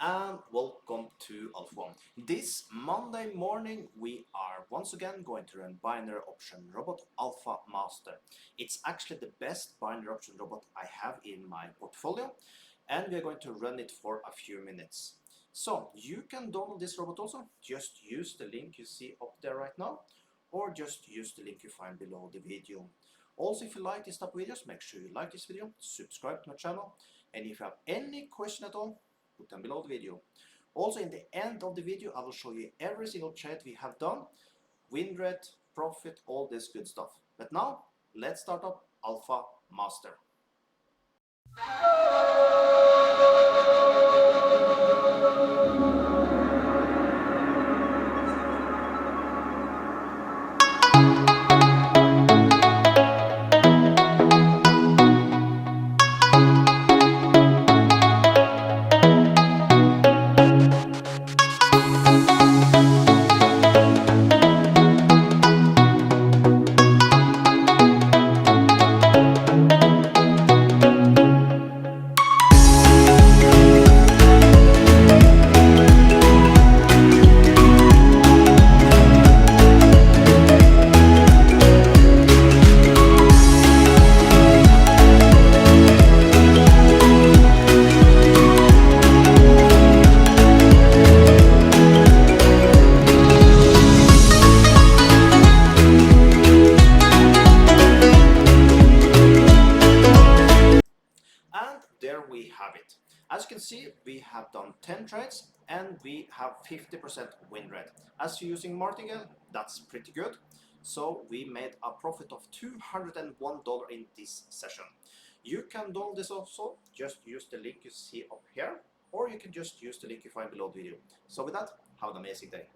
and welcome to Alpha 1. This Monday morning we are once again going to run binary option robot Alpha Master. It's actually the best binary option robot I have in my portfolio, and we're going to run it for a few minutes. So you can download this robot also. Just use the link you see up there right now, or just use the link you find below the video. Also, if you like this type of videos, make sure you like this video, subscribe to my channel, and if you have any question at all, put them below the video. Also, in the end of the video, I will show you every single trade we have done, win rate, profit, all this good stuff. But now, let's start up Alpha Master. And there we have it. As you can see, we have done 10 trades and we have 50% win rate. As you're using martingale, that's pretty good. So we made a profit of $201 in this session. You can download this also, just use the link you see up here, or you can just use the link you find below the video. So with that, have an amazing day.